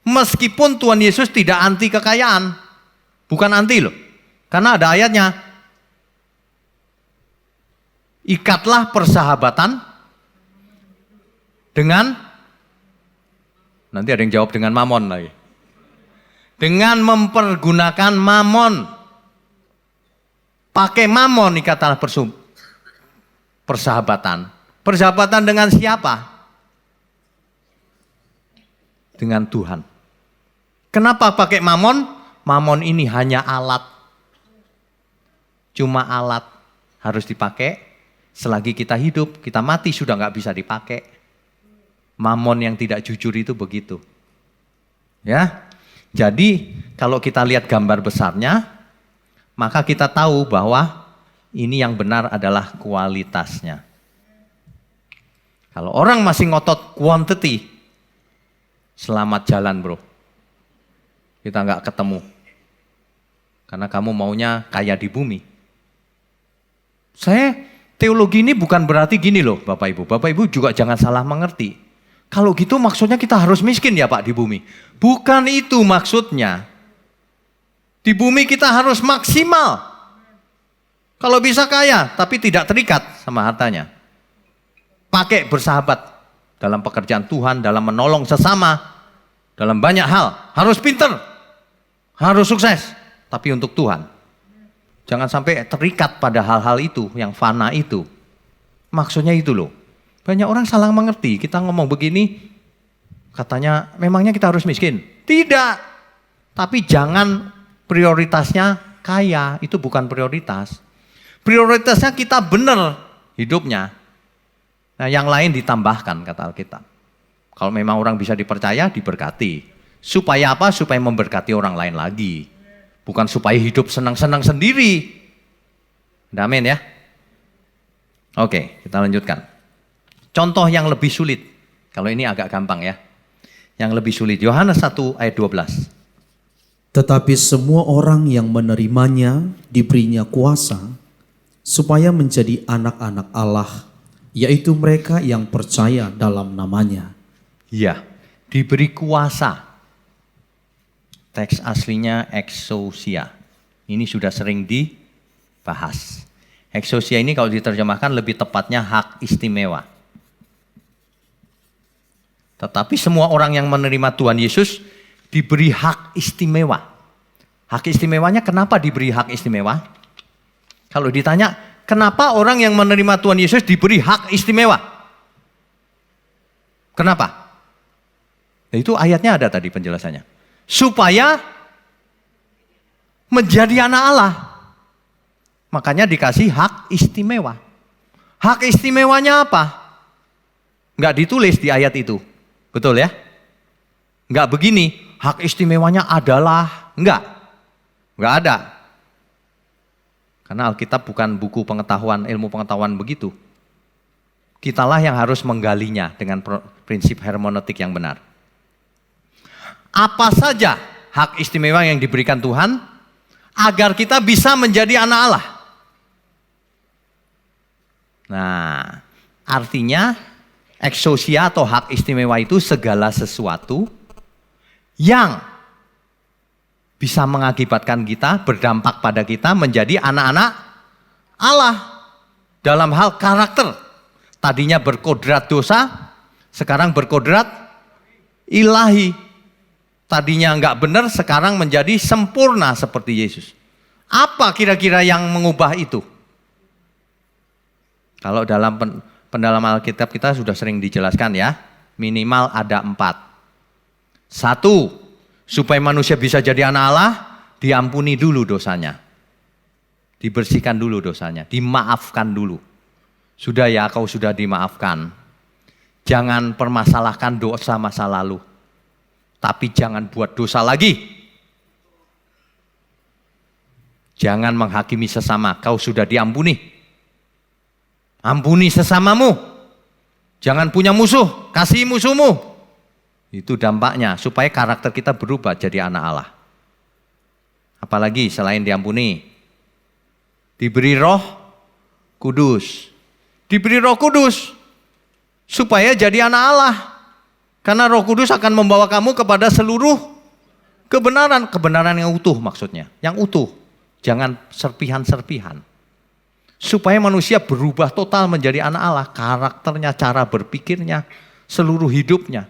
S1: Meskipun Tuhan Yesus tidak anti kekayaan. Bukan anti loh. Karena ada ayatnya. Ikatlah persahabatan dengan, nanti ada yang jawab dengan mamon lagi. Dengan mempergunakan mamon. Pakai mamon ikatlah persahabatan. Persahabatan dengan siapa? Dengan Tuhan. Kenapa pakai mamon? Mamon ini hanya alat. Cuma alat. Harus dipakai selagi kita hidup. Kita mati sudah nggak bisa dipakai. Mamon yang tidak jujur itu begitu. Ya. Jadi kalau kita lihat gambar besarnya, maka kita tahu bahwa ini yang benar adalah kualitasnya. Kalau orang masih ngotot quantity, selamat jalan bro. Kita nggak ketemu. Karena kamu maunya kaya di bumi. Teologi ini bukan berarti gini loh Bapak Ibu. Bapak Ibu juga jangan salah mengerti. Kalau gitu maksudnya kita harus miskin ya Pak di bumi. Bukan itu maksudnya. Di bumi kita harus maksimal. Kalau bisa kaya, tapi tidak terikat sama hartanya. Pakai bersahabat dalam pekerjaan Tuhan, dalam menolong sesama, dalam banyak hal. Harus pinter, harus sukses, tapi untuk Tuhan. Jangan sampai terikat pada hal-hal itu, yang fana itu. Maksudnya itu loh. Banyak orang salah mengerti, kita ngomong begini, katanya memangnya kita harus miskin. Tidak, tapi jangan prioritasnya kaya, itu bukan prioritas. Prioritasnya kita benar hidupnya. Nah yang lain ditambahkan kata Alkitab. Kalau memang orang bisa dipercaya, diberkati. Supaya apa? Supaya memberkati orang lain lagi. Bukan supaya hidup senang-senang sendiri. Amin ya. Oke, kita lanjutkan. Contoh yang lebih sulit. Kalau ini agak gampang ya. Yang lebih sulit. Yohanes 1 ayat 12.
S2: Tetapi semua orang yang menerimanya diberinya kuasa supaya menjadi anak-anak Allah, yaitu mereka yang percaya dalam namanya.
S1: Iya, diberi kuasa. Teks aslinya exousia. Ini sudah sering dibahas. Exousia ini kalau diterjemahkan lebih tepatnya hak istimewa. Tetapi semua orang yang menerima Tuhan Yesus diberi hak istimewa. Hak istimewanya kenapa diberi hak istimewa? Kalau ditanya, kenapa orang yang menerima Tuhan Yesus diberi hak istimewa? Kenapa? Nah, itu ayatnya ada tadi penjelasannya. Supaya menjadi anak Allah. Makanya dikasih hak istimewa. Hak istimewanya apa? Enggak ditulis di ayat itu. Betul ya? Enggak begini, hak istimewanya adalah, enggak ada. Karena Alkitab bukan buku pengetahuan, ilmu pengetahuan begitu. Kitalah yang harus menggalinya dengan prinsip hermeneutik yang benar. Apa saja hak istimewa yang diberikan Tuhan agar kita bisa menjadi anak Allah. Nah, artinya exousia atau hak istimewa itu segala sesuatu yang bisa mengakibatkan kita, berdampak pada kita menjadi anak-anak Allah dalam hal karakter. Tadinya berkodrat dosa, sekarang berkodrat ilahi. Tadinya enggak benar, sekarang menjadi sempurna seperti Yesus. Apa kira-kira yang mengubah itu? Kalau dalam pendalaman Alkitab kita sudah sering dijelaskan ya, minimal ada 4. 1, supaya manusia bisa jadi anak Allah, diampuni dulu dosanya. Dibersihkan dulu dosanya, dimaafkan dulu. Sudah ya, kau sudah dimaafkan. Jangan permasalahkan dosa masa lalu. Tapi jangan buat dosa lagi. Jangan menghakimi sesama, kau sudah diampuni. Ampuni sesamamu. Jangan punya musuh, kasih musuhmu. Itu dampaknya, supaya karakter kita berubah jadi anak Allah. Apalagi selain diampuni, diberi Roh Kudus. Diberi Roh Kudus supaya jadi anak Allah. Karena Roh Kudus akan membawa kamu kepada seluruh kebenaran. Kebenaran yang utuh maksudnya. Yang utuh. Jangan serpihan-serpihan. Supaya manusia berubah total menjadi anak Allah. Karakternya, cara berpikirnya, seluruh hidupnya.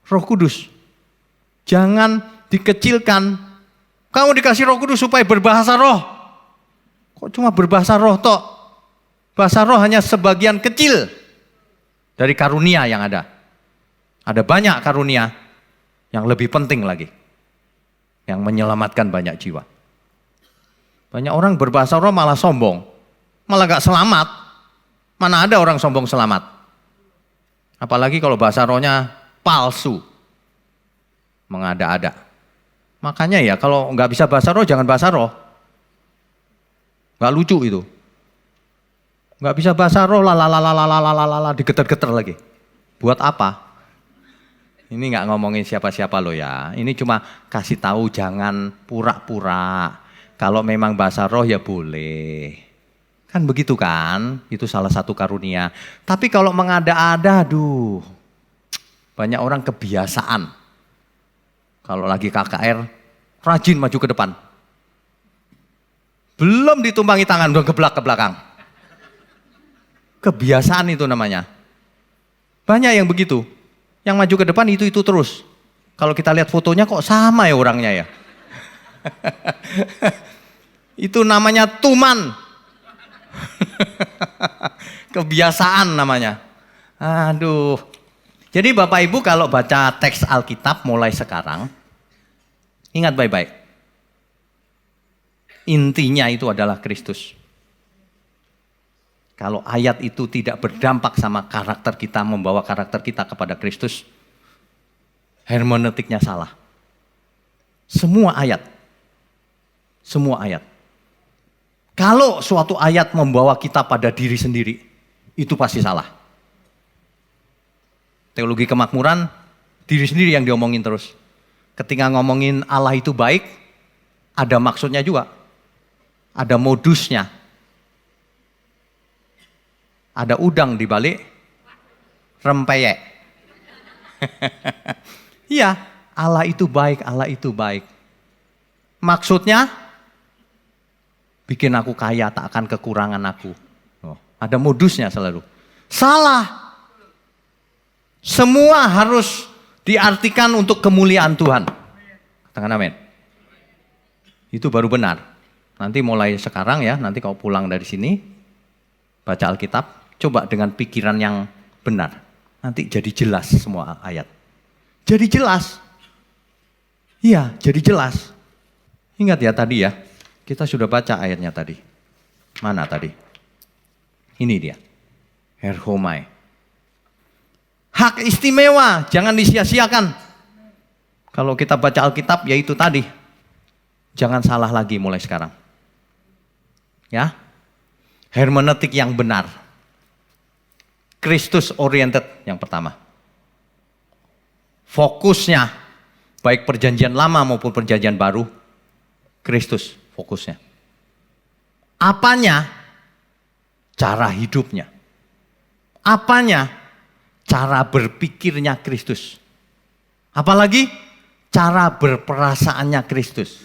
S1: Roh Kudus. Jangan dikecilkan. Kamu dikasih Roh Kudus supaya berbahasa roh. Kok cuma berbahasa roh tok? Bahasa roh hanya sebagian kecil dari karunia yang ada. Ada banyak karunia yang lebih penting lagi. Yang menyelamatkan banyak jiwa. Banyak orang berbahasa roh malah sombong. Malah gak selamat. Mana ada orang sombong selamat. Apalagi kalau bahasa rohnya palsu. Mengada-ada. Makanya ya kalau gak bisa bahasa roh jangan bahasa roh. Gak lucu itu. Gak bisa bahasa roh lalalalalalalalala digetar-getar lagi. Buat apa? Ini gak ngomongin siapa-siapa loh ya. Ini cuma kasih tahu jangan pura-pura. Kalau memang bahasa roh ya boleh. Kan begitu kan? Itu salah satu karunia. Tapi kalau mengada-ada aduh. Banyak orang kebiasaan. Kalau lagi KKR rajin maju ke depan. Belum ditumpangi tangan, udah geblak ke belakang. Kebiasaan itu namanya. Banyak yang begitu. Yang maju ke depan itu terus. Kalau kita lihat fotonya kok sama ya orangnya ya. Itu namanya tuman. Kebiasaan namanya. Aduh. Jadi Bapak Ibu kalau baca teks Alkitab mulai sekarang, ingat baik-baik. Intinya itu adalah Kristus. Kalau ayat itu tidak berdampak sama karakter kita, membawa karakter kita kepada Kristus, hermeneutiknya salah. Semua ayat. Kalau suatu ayat membawa kita pada diri sendiri, itu pasti salah. Teologi kemakmuran, diri sendiri yang diomongin terus. Ketika ngomongin Allah itu baik, ada maksudnya juga. Ada modusnya. Ada udang di balik rempeyek. Iya, Allah itu baik, Allah itu baik. Maksudnya, bikin aku kaya, tak akan kekurangan aku. Oh, ada modusnya selalu. Salah. Semua harus diartikan untuk kemuliaan Tuhan. Katakan amin. Itu baru benar. Nanti mulai sekarang ya, nanti kau pulang dari sini, baca Alkitab, coba dengan pikiran yang benar. Nanti jadi jelas semua ayat. Jadi jelas. Iya, jadi jelas. Ingat ya tadi ya, kita sudah baca ayatnya tadi. Mana tadi? Ini dia. Herhomai. Hak istimewa, jangan disia-siakan. Kalau kita baca Alkitab, ya itu tadi. Jangan salah lagi mulai sekarang. Ya, hermeneutik yang benar. Kristus oriented yang pertama. Fokusnya, baik perjanjian lama maupun perjanjian baru, Kristus fokusnya. Apanya? Cara hidupnya. Apanya? Cara berpikirnya Kristus. Apalagi? Cara berperasaannya Kristus.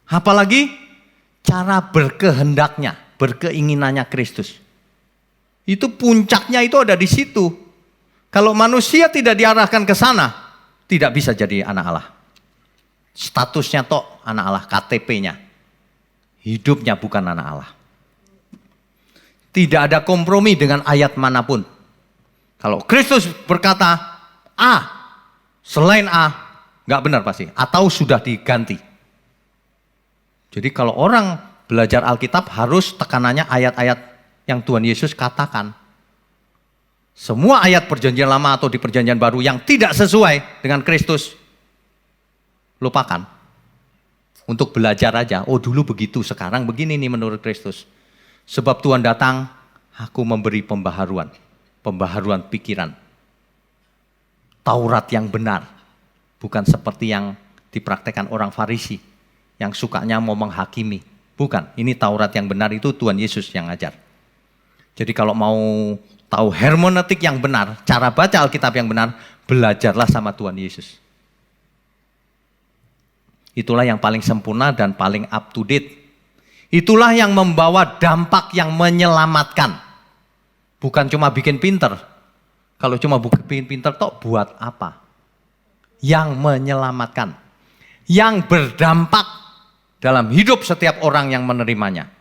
S1: Apalagi? Cara berkehendaknya, berkeinginannya Kristus. Itu puncaknya itu ada di situ. Kalau manusia tidak diarahkan ke sana, tidak bisa jadi anak Allah. Statusnya tok anak Allah, KTP-nya. Hidupnya bukan anak Allah. Tidak ada kompromi dengan ayat manapun. Kalau Kristus berkata A, selain A, nggak benar pasti. Atau sudah diganti. Jadi kalau orang Belajar Alkitab harus tekanannya ayat-ayat yang Tuhan Yesus katakan. Semua ayat perjanjian lama atau di perjanjian baru yang tidak sesuai dengan Kristus, lupakan. Untuk belajar aja, oh dulu begitu, sekarang begini nih menurut Kristus. Sebab Tuhan datang, aku memberi pembaharuan pikiran. Taurat yang benar, bukan seperti yang dipraktekkan orang Farisi, yang sukanya mau menghakimi. Bukan, ini Taurat yang benar itu Tuhan Yesus yang ajar. Jadi kalau mau tahu hermeneutik yang benar, cara baca Alkitab yang benar, belajarlah sama Tuhan Yesus. Itulah yang paling sempurna dan paling up to date. Itulah yang membawa dampak yang menyelamatkan. Bukan cuma bikin pinter. Kalau cuma bikin pinter toh buat apa? Yang menyelamatkan. Yang berdampak dalam hidup setiap orang yang menerimanya.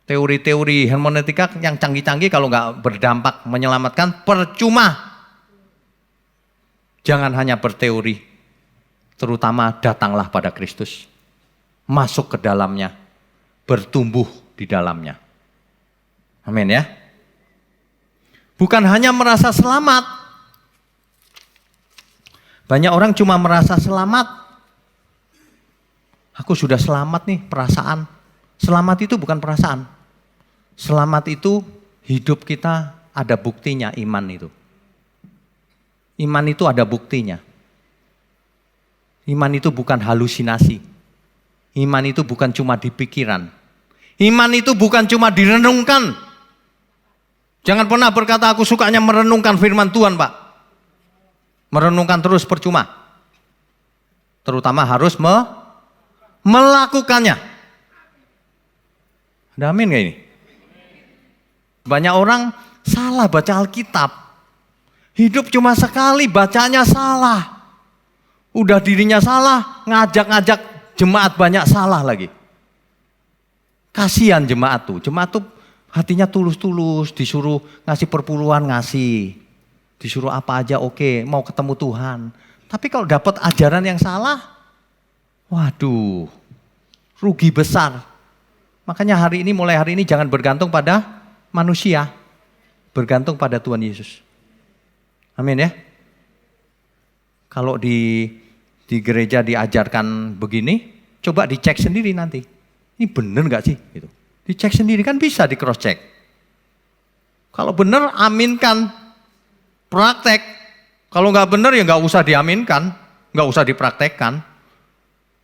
S1: Teori-teori hermeneutika yang canggih-canggih kalau nggak berdampak menyelamatkan, percuma. Jangan hanya berteori, terutama datanglah pada Kristus. Masuk ke dalamnya, bertumbuh di dalamnya. Amin ya. Bukan hanya merasa selamat. Banyak orang cuma merasa selamat. Aku sudah selamat nih, perasaan. Selamat itu bukan perasaan. Selamat itu hidup kita ada buktinya, iman itu. Iman itu ada buktinya. Iman itu bukan halusinasi. Iman itu bukan cuma di pikiran. Iman itu bukan cuma direnungkan. Jangan pernah berkata aku sukanya merenungkan firman Tuhan, Pak. Merenungkan terus percuma. Terutama harus melakukannya. Ada amin gak ini? Banyak orang salah baca Alkitab. Hidup cuma sekali, bacanya salah. Udah dirinya salah, ngajak-ngajak jemaat banyak salah lagi. Kasihan jemaat tuh hatinya tulus-tulus, disuruh ngasih perpuluhan ngasih. Disuruh apa aja oke, mau ketemu Tuhan. Tapi kalau dapat ajaran yang salah, waduh, rugi besar. Makanya mulai hari ini jangan bergantung pada manusia, bergantung pada Tuhan Yesus. Amin ya. Kalau di gereja diajarkan begini, coba dicek sendiri nanti. Ini benar nggak sih? Gitu. Dicek sendiri kan bisa di cross check. Kalau benar aminkan, praktek. Kalau nggak benar ya nggak usah diaminkan, nggak usah dipraktekkan.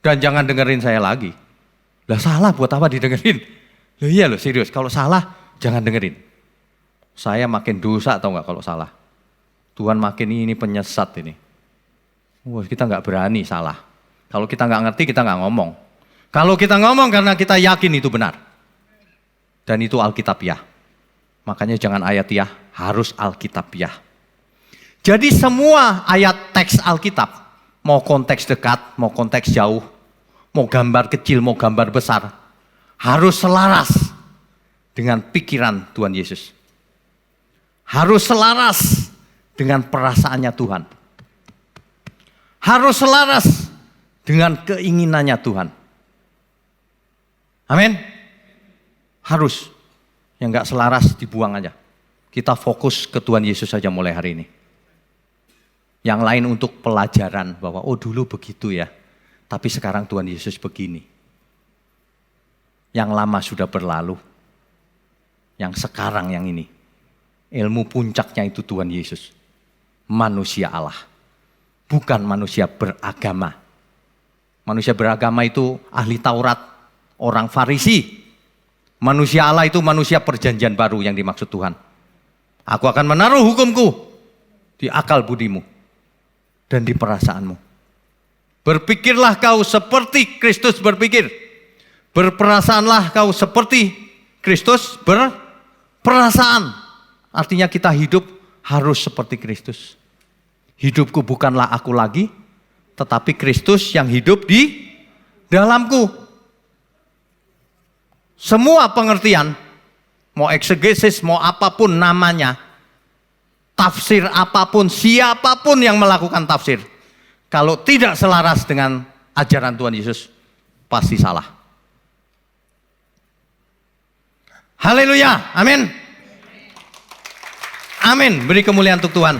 S1: Dan jangan dengerin saya lagi. Lah salah buat apa didengerin? Loh iya loh serius, kalau salah jangan dengerin. Saya makin dosa atau enggak kalau salah. Tuhan makin ini penyesat ini. Wah, kita nggak berani salah. Kalau kita nggak ngerti kita nggak ngomong. Kalau kita ngomong karena kita yakin itu benar. Dan itu Alkitabiah. Makanya jangan ayatiah, harus Alkitabiah. Jadi semua ayat teks Alkitab, mau konteks dekat, mau konteks jauh, mau gambar kecil, mau gambar besar, harus selaras dengan pikiran Tuhan Yesus. Harus selaras dengan perasaannya Tuhan. Harus selaras dengan keinginannya Tuhan. Amin. Harus. Yang enggak selaras dibuang aja. Kita fokus ke Tuhan Yesus saja mulai hari ini. Yang lain untuk pelajaran bahwa oh dulu begitu ya. Tapi sekarang Tuhan Yesus begini. Yang lama sudah berlalu. Yang sekarang yang ini. Ilmu puncaknya itu Tuhan Yesus. Manusia Allah. Bukan manusia beragama. Manusia beragama itu ahli Taurat. Orang Farisi. Manusia Allah itu manusia perjanjian baru yang dimaksud Tuhan. Aku akan menaruh hukumku di akal budimu dan di perasaanmu. Berpikirlah kau seperti Kristus berpikir. Berperasaanlah kau seperti Kristus berperasaan. Artinya kita hidup harus seperti Kristus. Hidupku bukanlah aku lagi, tetapi Kristus yang hidup di dalamku. Semua pengertian, mau eksegesis, mau apapun namanya, tafsir apapun, siapapun yang melakukan tafsir, kalau tidak selaras dengan ajaran Tuhan Yesus, pasti salah. Haleluya, amin. Amin, beri kemuliaan untuk Tuhan.